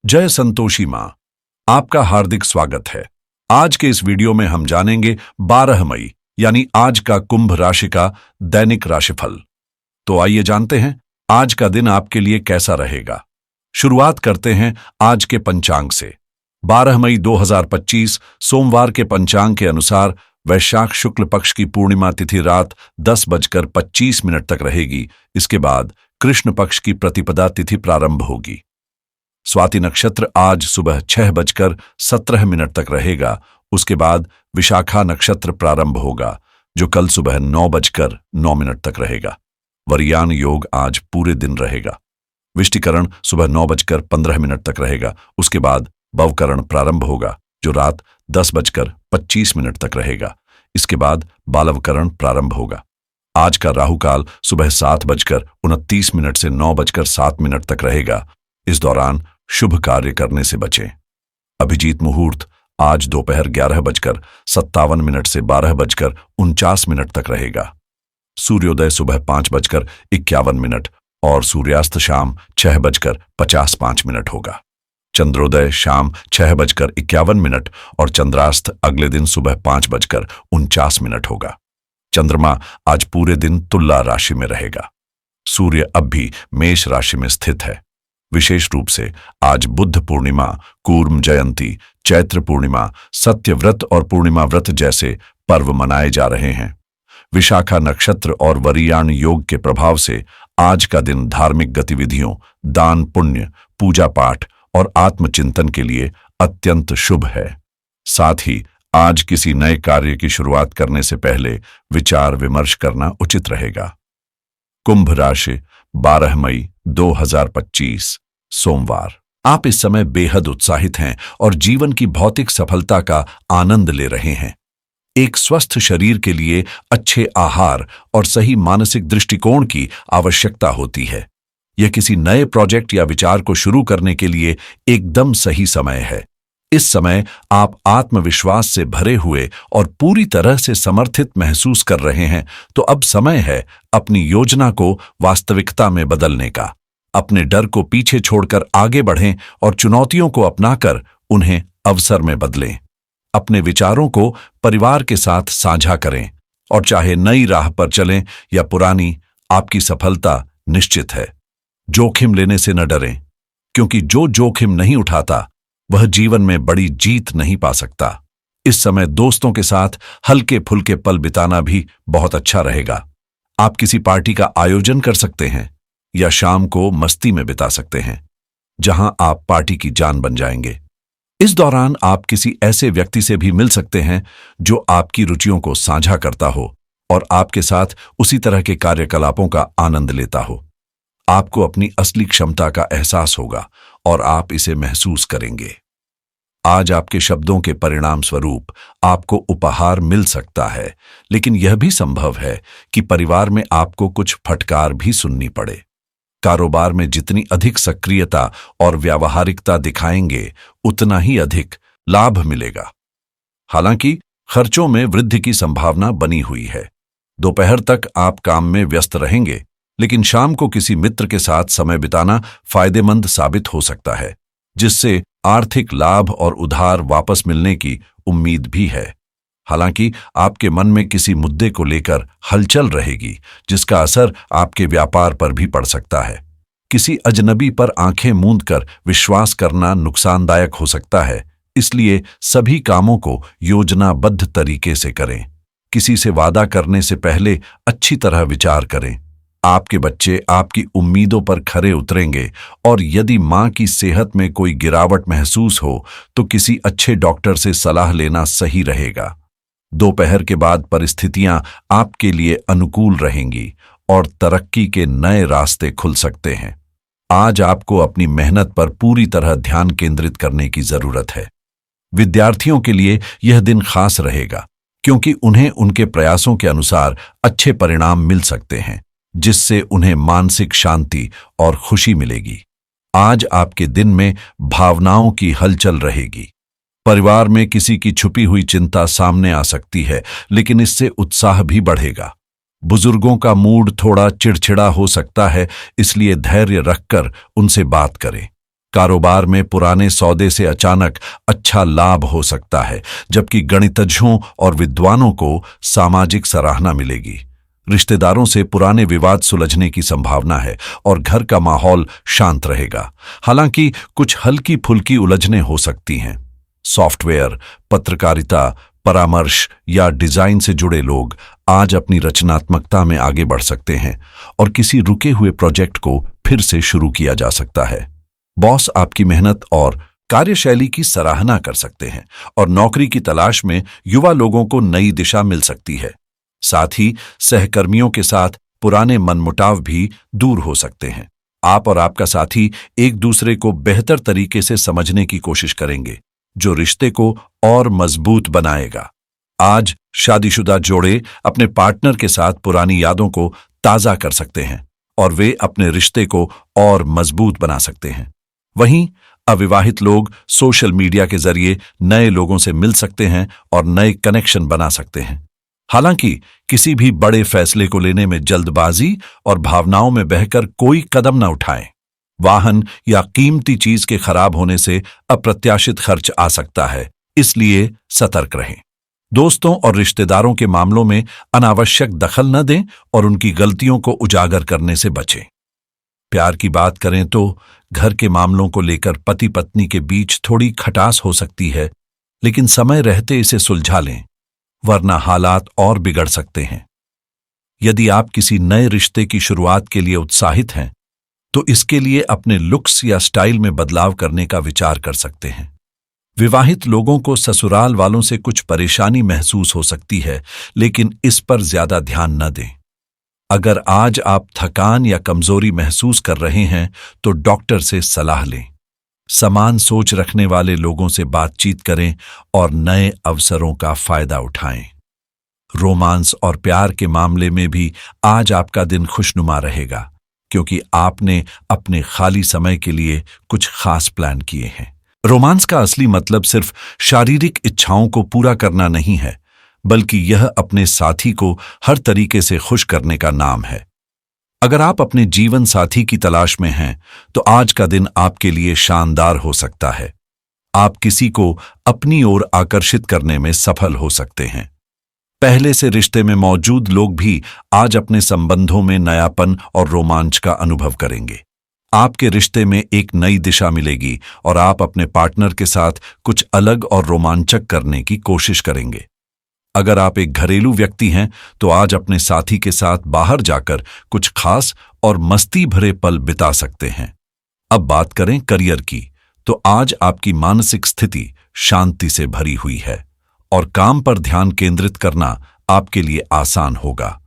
जय संतोषी माँ, आपका हार्दिक स्वागत है। आज के इस वीडियो में हम जानेंगे 12 मई यानी आज का कुंभ राशि का दैनिक राशिफल। तो आइए जानते हैं आज का दिन आपके लिए कैसा रहेगा। शुरुआत करते हैं आज के पंचांग से। 12 मई 2025 सोमवार के पंचांग के अनुसार वैशाख शुक्ल पक्ष की पूर्णिमा तिथि रात 10:25 तक रहेगी। इसके बाद कृष्ण पक्ष की प्रतिपदा तिथि प्रारंभ होगी। स्वाति नक्षत्र आज सुबह 6:17 तक रहेगा। उसके बाद विशाखा नक्षत्र प्रारंभ होगा जो कल सुबह 9:09 तक रहेगा। वरियान योग आज पूरे दिन रहेगा। विष्टिकरण सुबह 9:15 तक रहेगा। उसके बाद भवकरण प्रारंभ होगा जो रात 10:25 तक रहेगा। इसके बाद बालवकरण प्रारंभ होगा। आज का राहुकाल सुबह 7:29 से 9:07 तक रहेगा। इस दौरान शुभ कार्य करने से बचें। अभिजीत मुहूर्त आज दोपहर 11:57 से 12:49 तक रहेगा। सूर्योदय सुबह 5:51 और सूर्यास्त शाम 6:55 होगा। चंद्रोदय शाम 6:51 और चंद्रास्त अगले दिन सुबह 5:49 होगा। चंद्रमा आज पूरे दिन तुला राशि में रहेगा। सूर्य अब भी मेष राशि में स्थित है। विशेष रूप से आज बुद्ध पूर्णिमा, कूर्म जयंती, चैत्र पूर्णिमा, सत्यव्रत और पूर्णिमा व्रत जैसे पर्व मनाए जा रहे हैं। विशाखा नक्षत्र और वरियाण योग के प्रभाव से आज का दिन धार्मिक गतिविधियों, दान पुण्य, पूजा पाठ और आत्मचिंतन के लिए अत्यंत शुभ है। साथ ही आज किसी नए कार्य की शुरुआत करने से पहले विचार विमर्श करना उचित रहेगा। कुंभ राशि 12 मई 2025 सोमवार। आप इस समय बेहद उत्साहित हैं और जीवन की भौतिक सफलता का आनंद ले रहे हैं। एक स्वस्थ शरीर के लिए अच्छे आहार और सही मानसिक दृष्टिकोण की आवश्यकता होती है। यह किसी नए प्रोजेक्ट या विचार को शुरू करने के लिए एकदम सही समय है। इस समय आप आत्मविश्वास से भरे हुए और पूरी तरह से समर्थित महसूस कर रहे हैं, तो अब समय है अपनी योजना को वास्तविकता में बदलने का। अपने डर को पीछे छोड़कर आगे बढ़ें और चुनौतियों को अपनाकर उन्हें अवसर में बदलें। अपने विचारों को परिवार के साथ साझा करें और चाहे नई राह पर चलें या पुरानी, आपकी सफलता निश्चित है। जोखिम लेने से न डरें, क्योंकि जो जोखिम नहीं उठाता वह जीवन में बड़ी जीत नहीं पा सकता। इस समय दोस्तों के साथ हल्के फुल्के पल बिताना भी बहुत अच्छा रहेगा। आप किसी पार्टी का आयोजन कर सकते हैं या शाम को मस्ती में बिता सकते हैं, जहां आप पार्टी की जान बन जाएंगे। इस दौरान आप किसी ऐसे व्यक्ति से भी मिल सकते हैं जो आपकी रुचियों को साझा करता हो और आपके साथ उसी तरह के कार्यकलापों का आनंद लेता हो। आपको अपनी असली क्षमता का एहसास होगा और आप इसे महसूस करेंगे। आज आपके शब्दों के परिणाम स्वरूप आपको उपहार मिल सकता है, लेकिन यह भी संभव है कि परिवार में आपको कुछ फटकार भी सुननी पड़े। कारोबार में जितनी अधिक सक्रियता और व्यावहारिकता दिखाएंगे, उतना ही अधिक लाभ मिलेगा। हालांकि खर्चों में वृद्धि की संभावना बनी हुई है। दोपहर तक आप काम में व्यस्त रहेंगे, लेकिन शाम को किसी मित्र के साथ समय बिताना फायदेमंद साबित हो सकता है, जिससे आर्थिक लाभ और उधार वापस मिलने की उम्मीद भी है। हालांकि आपके मन में किसी मुद्दे को लेकर हलचल रहेगी, जिसका असर आपके व्यापार पर भी पड़ सकता है। किसी अजनबी पर आंखें मूंदकर विश्वास करना नुकसानदायक हो सकता है, इसलिए सभी कामों को योजनाबद्ध तरीके से करें। किसी से वादा करने से पहले अच्छी तरह विचार करें। आपके बच्चे आपकी उम्मीदों पर खरे उतरेंगे और यदि मां की सेहत में कोई गिरावट महसूस हो तो किसी अच्छे डॉक्टर से सलाह लेना सही रहेगा। दोपहर के बाद परिस्थितियां आपके लिए अनुकूल रहेंगी और तरक्की के नए रास्ते खुल सकते हैं। आज आपको अपनी मेहनत पर पूरी तरह ध्यान केंद्रित करने की जरूरत है। विद्यार्थियों के लिए यह दिन खास रहेगा, क्योंकि उन्हें उनके प्रयासों के अनुसार अच्छे परिणाम मिल सकते हैं, जिससे उन्हें मानसिक शांति और खुशी मिलेगी। आज आपके दिन में भावनाओं की हलचल रहेगी। परिवार में किसी की छुपी हुई चिंता सामने आ सकती है, लेकिन इससे उत्साह भी बढ़ेगा। बुजुर्गों का मूड थोड़ा चिड़चिड़ा हो सकता है, इसलिए धैर्य रखकर उनसे बात करें। कारोबार में पुराने सौदे से अचानक अच्छा लाभ हो सकता है, जबकि गणितज्ञों और विद्वानों को सामाजिक सराहना मिलेगी। रिश्तेदारों से पुराने विवाद सुलझने की संभावना है और घर का माहौल शांत रहेगा। हालांकि कुछ हल्की फुल्की उलझनें हो सकती हैं। सॉफ्टवेयर, पत्रकारिता, परामर्श या डिजाइन से जुड़े लोग आज अपनी रचनात्मकता में आगे बढ़ सकते हैं और किसी रुके हुए प्रोजेक्ट को फिर से शुरू किया जा सकता है। बॉस आपकी मेहनत और कार्यशैली की सराहना कर सकते हैं और नौकरी की तलाश में युवा लोगों को नई दिशा मिल सकती है। साथ ही सहकर्मियों के साथ पुराने मनमुटाव भी दूर हो सकते हैं। आप और आपका साथी एक दूसरे को बेहतर तरीके से समझने की कोशिश करेंगे, जो रिश्ते को और मजबूत बनाएगा। आज शादीशुदा जोड़े अपने पार्टनर के साथ पुरानी यादों को ताजा कर सकते हैं और वे अपने रिश्ते को और मजबूत बना सकते हैं। वहीं अविवाहित लोग सोशल मीडिया के जरिए नए लोगों से मिल सकते हैं और नए कनेक्शन बना सकते हैं। हालांकि किसी भी बड़े फैसले को लेने में जल्दबाजी और भावनाओं में बहकर कोई कदम न उठाएं। वाहन या कीमती चीज के खराब होने से अप्रत्याशित खर्च आ सकता है, इसलिए सतर्क रहें। दोस्तों और रिश्तेदारों के मामलों में अनावश्यक दखल न दें और उनकी गलतियों को उजागर करने से बचें। प्यार की बात करें तो घर के मामलों को लेकर पति पत्नी के बीच थोड़ी खटास हो सकती है, लेकिन समय रहते इसे सुलझा लें, वरना हालात और बिगड़ सकते हैं। यदि आप किसी नए रिश्ते की शुरुआत के लिए उत्साहित हैं, तो इसके लिए अपने लुक्स या स्टाइल में बदलाव करने का विचार कर सकते हैं। विवाहित लोगों को ससुराल वालों से कुछ परेशानी महसूस हो सकती है, लेकिन इस पर ज्यादा ध्यान न दें। अगर आज आप थकान या कमजोरी महसूस कर रहे हैं, तो डॉक्टर से सलाह लें। समान सोच रखने वाले लोगों से बातचीत करें और नए अवसरों का फायदा उठाएं। रोमांस और प्यार के मामले में भी आज आपका दिन खुशनुमा रहेगा, क्योंकि आपने अपने खाली समय के लिए कुछ खास प्लान किए हैं। रोमांस का असली मतलब सिर्फ शारीरिक इच्छाओं को पूरा करना नहीं है, बल्कि यह अपने साथी को हर तरीके से खुश करने का नाम है। अगर आप अपने जीवन साथी की तलाश में हैं, तो आज का दिन आपके लिए शानदार हो सकता है। आप किसी को अपनी ओर आकर्षित करने में सफल हो सकते हैं। पहले से रिश्ते में मौजूद लोग भी आज अपने संबंधों में नयापन और रोमांच का अनुभव करेंगे। आपके रिश्ते में एक नई दिशा मिलेगी और आप अपने पार्टनर के साथ कुछ अलग और रोमांचक करने की कोशिश करेंगे। अगर आप एक घरेलू व्यक्ति हैं, तो आज अपने साथी के साथ बाहर जाकर कुछ खास और मस्ती भरे पल बिता सकते हैं। अब बात करें करियर की, तो आज आपकी मानसिक स्थिति शांति से भरी हुई है और काम पर ध्यान केंद्रित करना आपके लिए आसान होगा।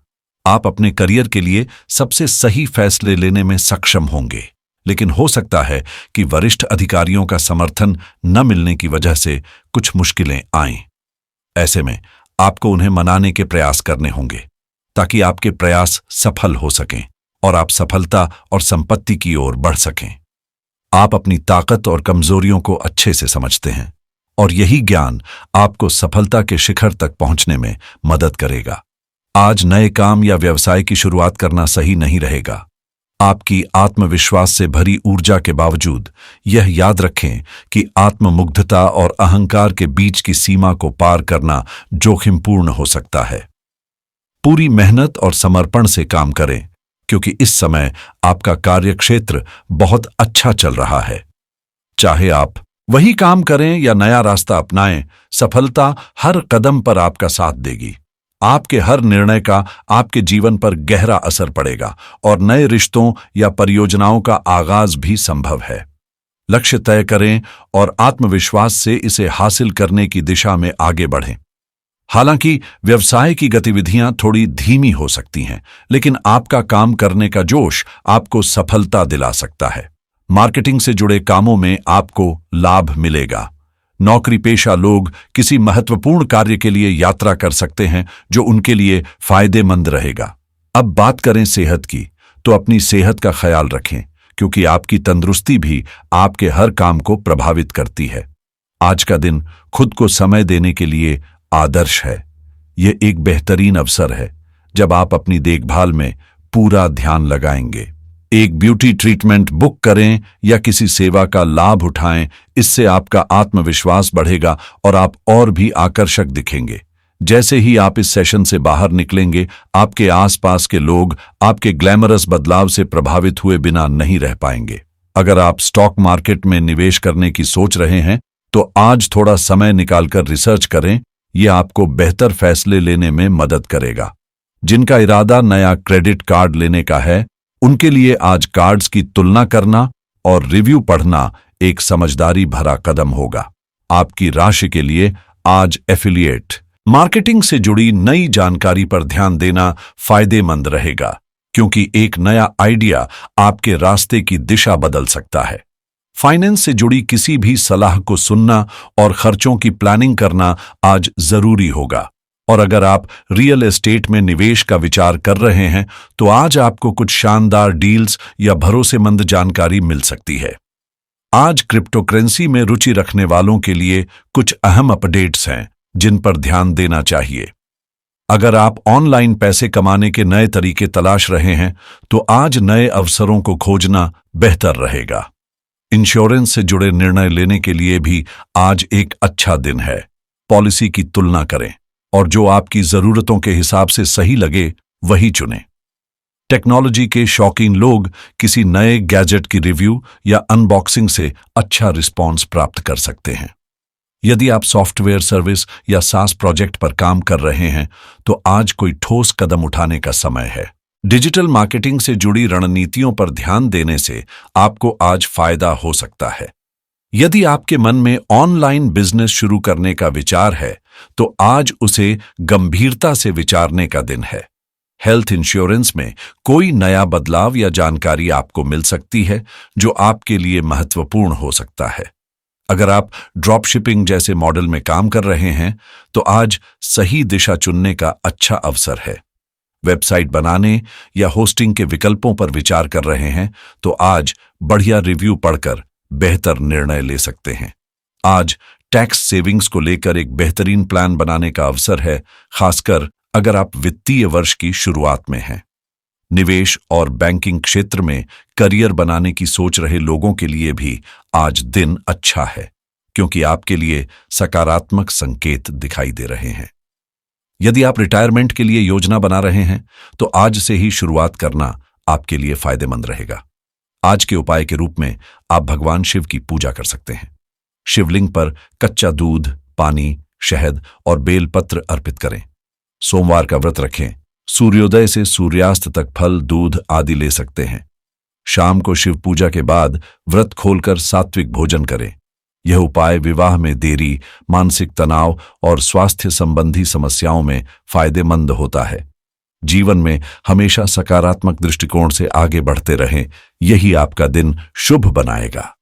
आप अपने करियर के लिए सबसे सही फैसले लेने में सक्षम होंगे, लेकिन हो सकता है कि वरिष्ठ अधिकारियों का समर्थन न मिलने की वजह से कुछ मुश्किलें आएं। ऐसे में आपको उन्हें मनाने के प्रयास करने होंगे, ताकि आपके प्रयास सफल हो सकें और आप सफलता और संपत्ति की ओर बढ़ सकें। आप अपनी ताकत और कमजोरियों को अच्छे से समझते हैं और यही ज्ञान आपको सफलता के शिखर तक पहुंचने में मदद करेगा। आज नए काम या व्यवसाय की शुरुआत करना सही नहीं रहेगा। आपकी आत्मविश्वास से भरी ऊर्जा के बावजूद यह याद रखें कि आत्ममुग्धता और अहंकार के बीच की सीमा को पार करना जोखिमपूर्ण हो सकता है। पूरी मेहनत और समर्पण से काम करें, क्योंकि इस समय आपका कार्यक्षेत्र बहुत अच्छा चल रहा है। चाहे आप वही काम करें या नया रास्ता अपनाएं, सफलता हर कदम पर आपका साथ देगी। आपके हर निर्णय का आपके जीवन पर गहरा असर पड़ेगा और नए रिश्तों या परियोजनाओं का आगाज भी संभव है। लक्ष्य तय करें और आत्मविश्वास से इसे हासिल करने की दिशा में आगे बढ़ें। हालांकि व्यवसाय की गतिविधियां थोड़ी धीमी हो सकती हैं, लेकिन आपका काम करने का जोश आपको सफलता दिला सकता है। मार्केटिंग से जुड़े कामों में आपको लाभ मिलेगा। नौकरी पेशा लोग किसी महत्वपूर्ण कार्य के लिए यात्रा कर सकते हैं, जो उनके लिए फायदेमंद रहेगा। अब बात करें सेहत की, तो अपनी सेहत का ख्याल रखें, क्योंकि आपकी तंदुरुस्ती भी आपके हर काम को प्रभावित करती है। आज का दिन खुद को समय देने के लिए आदर्श है। यह एक बेहतरीन अवसर है जब आप अपनी देखभाल में पूरा ध्यान लगाएंगे। एक ब्यूटी ट्रीटमेंट बुक करें या किसी सेवा का लाभ उठाएं, इससे आपका आत्मविश्वास बढ़ेगा और आप और भी आकर्षक दिखेंगे। जैसे ही आप इस सेशन से बाहर निकलेंगे, आपके आसपास के लोग आपके ग्लैमरस बदलाव से प्रभावित हुए बिना नहीं रह पाएंगे। अगर आप स्टॉक मार्केट में निवेश करने की सोच रहे हैं तो आज थोड़ा समय निकालकर रिसर्च करें, यह आपको बेहतर फैसले लेने में मदद करेगा। जिनका इरादा नया क्रेडिट कार्ड लेने का है, उनके लिए आज कार्ड्स की तुलना करना और रिव्यू पढ़ना एक समझदारी भरा कदम होगा। आपकी राशि के लिए आज एफिलिएट मार्केटिंग से जुड़ी नई जानकारी पर ध्यान देना फायदेमंद रहेगा, क्योंकि एक नया आइडिया आपके रास्ते की दिशा बदल सकता है। फाइनेंस से जुड़ी किसी भी सलाह को सुनना और खर्चों की प्लानिंग करना आज जरूरी होगा। और अगर आप रियल एस्टेट में निवेश का विचार कर रहे हैं तो आज आपको कुछ शानदार डील्स या भरोसेमंद जानकारी मिल सकती है। आज क्रिप्टोकरेंसी में रुचि रखने वालों के लिए कुछ अहम अपडेट्स हैं जिन पर ध्यान देना चाहिए। अगर आप ऑनलाइन पैसे कमाने के नए तरीके तलाश रहे हैं तो आज नए अवसरों को खोजना बेहतर रहेगा। इंश्योरेंस से जुड़े निर्णय लेने के लिए भी आज एक अच्छा दिन है। पॉलिसी की तुलना करें और जो आपकी जरूरतों के हिसाब से सही लगे वही चुनें। टेक्नोलॉजी के शौकीन लोग किसी नए गैजेट की रिव्यू या अनबॉक्सिंग से अच्छा रिस्पॉन्स प्राप्त कर सकते हैं। यदि आप सॉफ्टवेयर सर्विस या सास प्रोजेक्ट पर काम कर रहे हैं तो आज कोई ठोस कदम उठाने का समय है। डिजिटल मार्केटिंग से जुड़ी रणनीतियों पर ध्यान देने से आपको आज फायदा हो सकता है। यदि आपके मन में ऑनलाइन बिजनेस शुरू करने का विचार है तो आज उसे गंभीरता से विचारने का दिन है। हेल्थ इंश्योरेंस में कोई नया बदलाव या जानकारी आपको मिल सकती है जो आपके लिए महत्वपूर्ण हो सकता है। अगर आप ड्रॉप शिपिंग जैसे मॉडल में काम कर रहे हैं तो आज सही दिशा चुनने का अच्छा अवसर है। वेबसाइट बनाने या होस्टिंग के विकल्पों पर विचार कर रहे हैं तो आज बढ़िया रिव्यू पढ़कर बेहतर निर्णय ले सकते हैं। आज टैक्स सेविंग्स को लेकर एक बेहतरीन प्लान बनाने का अवसर है, खासकर अगर आप वित्तीय वर्ष की शुरुआत में हैं। निवेश और बैंकिंग क्षेत्र में करियर बनाने की सोच रहे लोगों के लिए भी आज दिन अच्छा है, क्योंकि आपके लिए सकारात्मक संकेत दिखाई दे रहे हैं। यदि आप रिटायरमेंट के लिए योजना बना रहे हैं तो आज से ही शुरुआत करना आपके लिए फायदेमंद रहेगा। आज के उपाय के रूप में आप भगवान शिव की पूजा कर सकते हैं। शिवलिंग पर कच्चा दूध, पानी, शहद और बेलपत्र अर्पित करें। सोमवार का व्रत रखें। सूर्योदय से सूर्यास्त तक फल, दूध आदि ले सकते हैं। शाम को शिव पूजा के बाद व्रत खोलकर सात्विक भोजन करें। यह उपाय विवाह में देरी, मानसिक तनाव और स्वास्थ्य संबंधी समस्याओं में फायदेमंद होता है। जीवन में हमेशा सकारात्मक दृष्टिकोण से आगे बढ़ते रहें, यही आपका दिन शुभ बनाएगा।